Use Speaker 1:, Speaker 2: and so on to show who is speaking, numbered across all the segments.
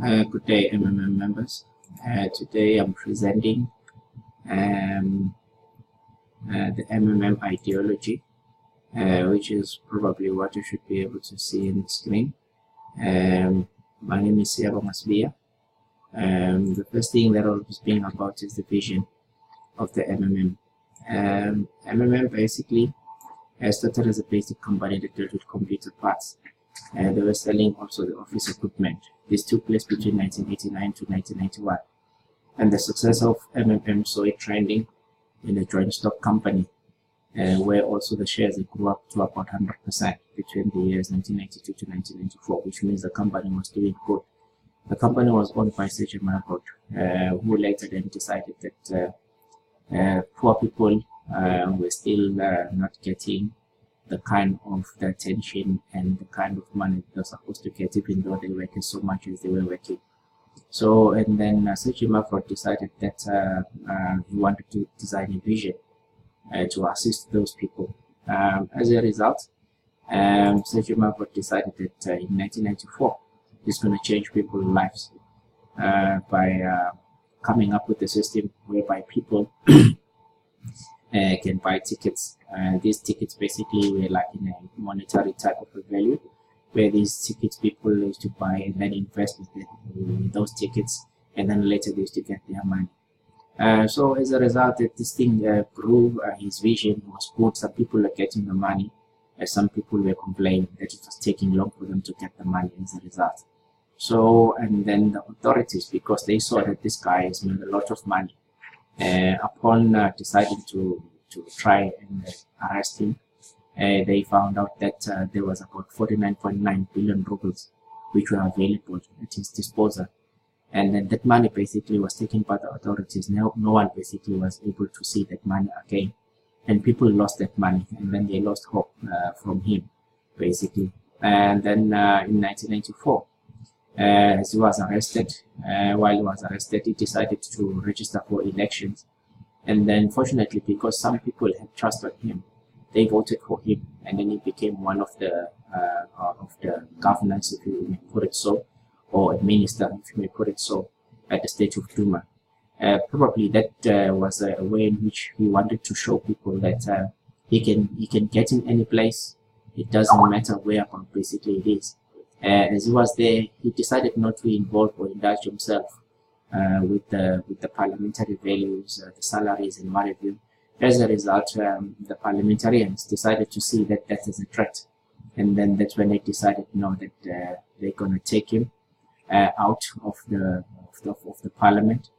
Speaker 1: Good day, MMM members. Today I'm presenting the MMM ideology, which is probably what you should be able to see in the screen. My name is Siabo Masbia. The first thing that I'll be speaking about is the vision of the MMM. MMM basically started as a basic company that dealt with computer parts. They were selling also the office equipment. This took place between 1989 to 1991. And the success of MMM saw it trending in a joint stock company, where also the shares grew up to about 100% between the years 1992 to 1994, which means the company was doing good. The company was owned by Sergio Marcot, who later then decided that poor people were still not getting the kind of the attention and the kind of money they're supposed to get, even though they work so much as they were working. So, and then Sergio Marcot decided that he wanted to design a vision to assist those people. As a result, Sergio Marcot decided that in 1994, he's going to change people's lives by coming up with a system whereby people can buy tickets. These tickets basically were like in a monetary type of a value, where these tickets people used to buy and then invest in those tickets, and then later they used to get their money. So as a result, this thing grew. His vision was good. Some people are getting the money, some people were complaining that it was taking long for them to get the money as a result. So, and then the authorities, because they saw that this guy has made a lot of money, upon deciding to try and arrest him, they found out that there was about 49.9 billion rubles which were available at his disposal, and then that money basically was taken by the authorities. No one basically was able to see that money again, and people lost that money, and then they lost hope from him basically. And then in 1994, as he was arrested, while he was arrested, he decided to register for elections. And then fortunately, because some people had trusted him, they voted for him, and then he became one of the governors, if you may put it so, or a minister, if you may put it so, at the State of Duma. Probably that was a way in which he wanted to show people that he can get in any place. It doesn't matter where, but basically it is. As he was there, he decided not to involve or indulge himself with the parliamentary values, the salaries, and what have you. As a result, the parliamentarians decided to see that as a threat, and then that's when they decided, that they're going to take him out of the parliament.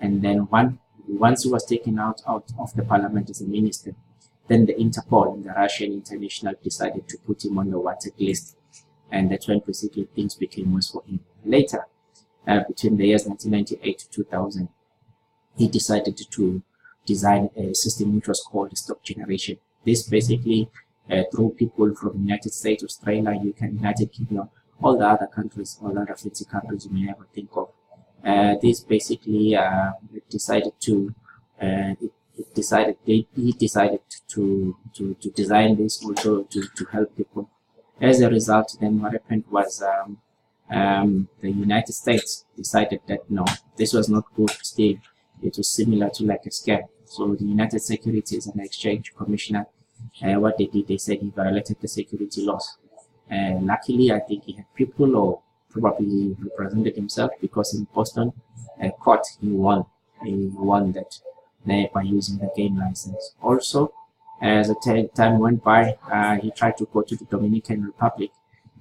Speaker 1: And then once he was taken out of the parliament as a minister, then the Interpol and the Russian International decided to put him on the wanted list, and that's when basically things became worse for him. Later, between the years 1998 to 2000, he decided to design a system which was called stock generation. This basically drew people from United States, Australia, UK, United Kingdom, all the other countries, all the other 50 countries you may ever think of. This basically decided to he decided to design this also to help people. As a result, then what happened was the United States decided that no, this was not good still. It was similar to like a scam. So the United Securities and Exchange Commissioner, what they did, they said he violated the security laws. Luckily, I think he had people, or probably represented himself, because in Boston court he won that by using the game license. Also, as the time went by, he tried to go to the Dominican Republic,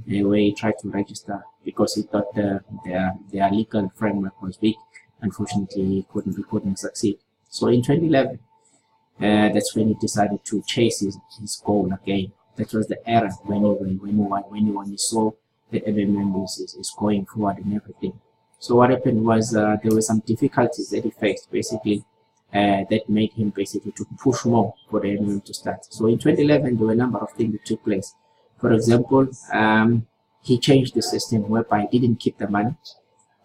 Speaker 1: where he tried to register because he thought their legal framework was weak. Unfortunately, he couldn't succeed. So in 2011, that's when he decided to chase his goal again. That was the era when he saw the MMM is going forward and everything. So what happened was there were some difficulties that he faced, basically, that made him basically to push more for the MMM to start. So in 2011, there were a number of things that took place. For example, he changed the system whereby he didn't keep the money.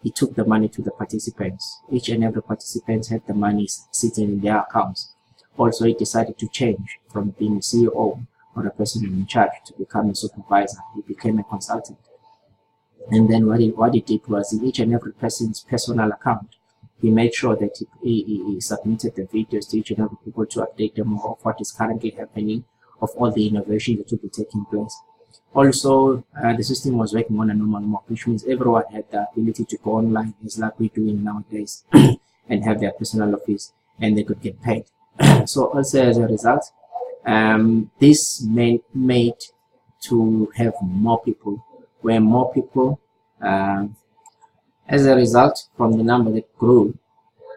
Speaker 1: He took the money to the participants. Each and every participant had the money sitting in their accounts. Also, he decided to change from being a CEO or a person in charge to become a supervisor. He became a consultant. And then what he did was, in each and every person's personal account, he made sure that he submitted the videos to each and every people to update them of what is currently happening, of all the innovation that will be taking place. Also, the system was working on a normal mode, which means everyone had the ability to go online, as like we're doing nowadays, and have their personal office, and they could get paid. So also as a result, this made to have more people, where more people, as a result, from the number that grew,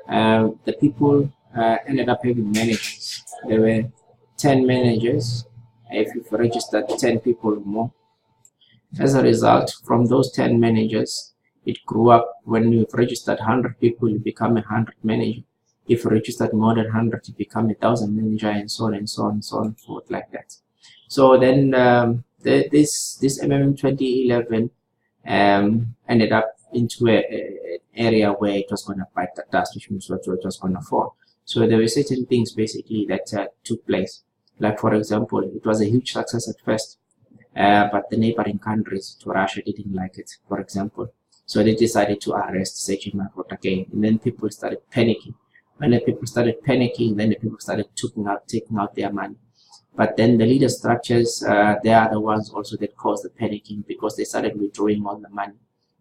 Speaker 1: the people ended up having managers. There were 10 managers if you've registered 10 people or more. As a result, from those 10 managers, it grew up. When you've registered 100 people, you become 100 manager. If you registered more than 100, you become 1,000 manager, and so on and so on and so on forth like that. So then this MMM 2011 ended up into an area where it was going to bite the dust, which means what it was going to fall. So there were certain things basically that took place. Like, for example, it was a huge success at first, but the neighboring countries to Russia didn't like it, for example. So they decided to arrest Sergei Mavrot again, and then people started panicking. When the people started panicking, then the people started taking out their money. But then the leader structures, they are the ones also that caused the panicking, because they started withdrawing all the money.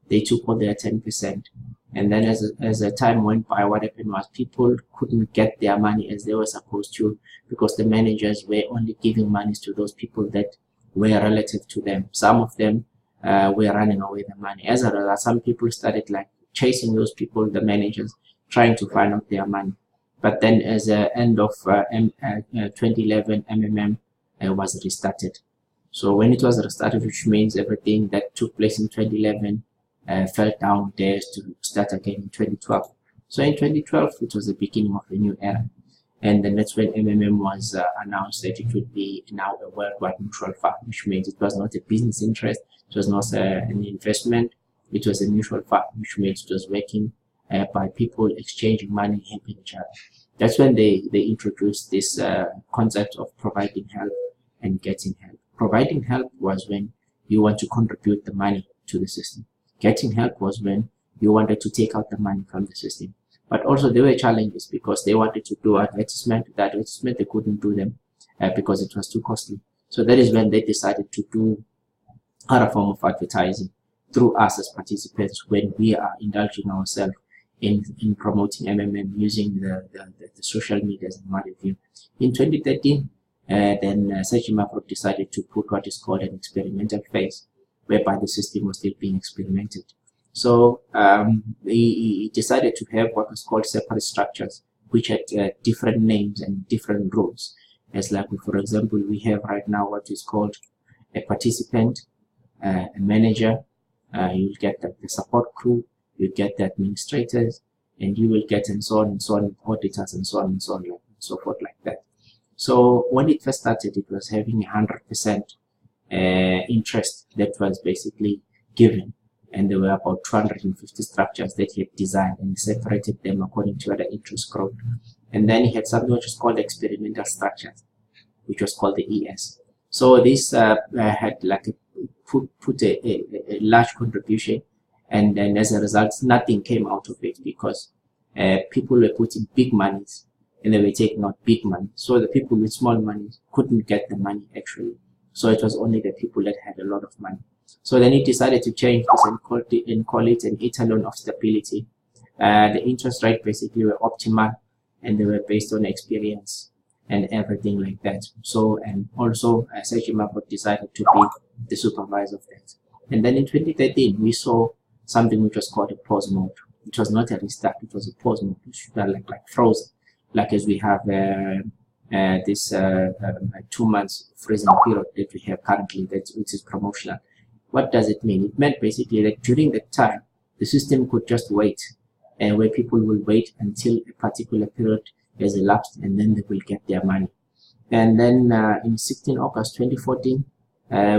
Speaker 1: They took all their 10%. And then as the time went by, what happened was people couldn't get their money as they were supposed to, because the managers were only giving monies to those people that were relative to them. Some of them were running away the money. As a result, some people started like chasing those people, the managers, trying to find out their money. But then as the end of 2011, MMM was restarted. So when it was restarted, which means everything that took place in 2011 fell down there to start again in 2012. So in 2012, it was the beginning of a new era. And then that's when MMM was announced that it would be now a worldwide mutual fund, which means it was not a business interest, it was not an investment, it was a mutual fund, which means it was working by people exchanging money and helping each other. That's when they introduced this concept of providing help and getting help. Providing help was when you want to contribute the money to the system. Getting help was when you wanted to take out the money from the system. But also there were challenges, because they wanted to do advertisement. The advertisement, they couldn't do them because it was too costly. So that is when they decided to do other form of advertising through us as participants, when we are indulging ourselves in promoting MMM using the social medias and what have you. In 2013, then Sergei Mavrot decided to put what is called an experimental phase, whereby the system was still being experimented. So he decided to have what was called separate structures, which had different names and different rules. As like, for example, we have right now what is called a participant, a manager, you'll get the support crew, you get the administrators, and you will get and so on, auditors, and so on and so on, and so forth like that. So when it first started, it was having 100% interest that was basically given, and there were about 250 structures that he had designed and separated them according to the interest growth. And then he had something which was called experimental structures, which was called the ES. So this had like put a large contribution, and then as a result, nothing came out of it, because people were putting big monies and they were taking out big money. So the people with small money couldn't get the money actually. So it was only the people that had a lot of money. So then he decided to change this and call it an etalon of stability. The interest rate basically were optimal, and they were based on experience and everything like that. So, and also Sergei Mavrot decided to be the supervisor of that. And then in 2013, we saw something which was called a pause mode. It was not a restart, it was a pause mode, which was like frozen, like as we have this 2 months freezing period that we have currently, which is promotional. What does it mean? It meant basically that during that time, the system could just wait, and where people will wait until a particular period has elapsed, and then they will get their money. And then in 16 August 2014,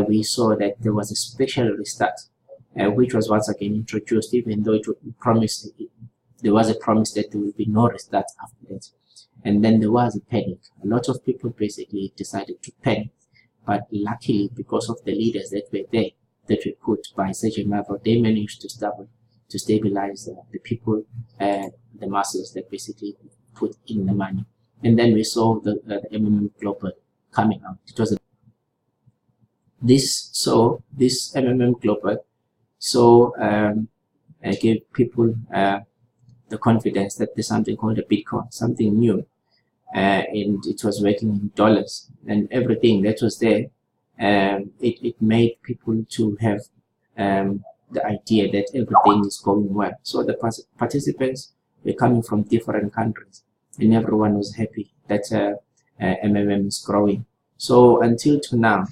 Speaker 1: we saw that there was a special restart, which was once again introduced, even though it was promised, there was a promise that there will be no restart after that. And then there was a panic. A lot of people basically decided to panic, but luckily, because of the leaders that were there, that were put by Sergeant Mavro, they managed to stabilize the people, the masses that basically put in the money. And then we saw the MMM Global coming out. It was this MMM Global gave people the confidence that there's something called a Bitcoin, something new, and it was working in dollars, and everything that was there, it made people to have the idea that everything is going well. So the participants were coming from different countries, and everyone was happy that MMM is growing. So until to now,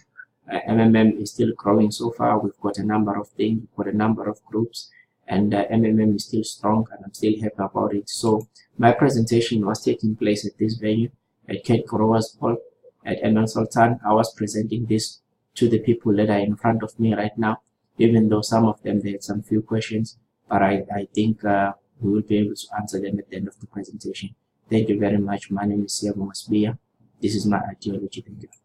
Speaker 1: MMM is still growing. So far, we've got a number of things, we've got a number of groups, and MMM is still strong, and I'm still happy about it. So my presentation was taking place at this venue at Kate Growers Hall at ML Sultan. I was presenting this to the people that are in front of me right now, even though some of them they had some few questions, but I think we will be able to answer them at the end of the presentation. Thank you very much. My name is Siyabonga Sibiya. This is my ideology. Thank you.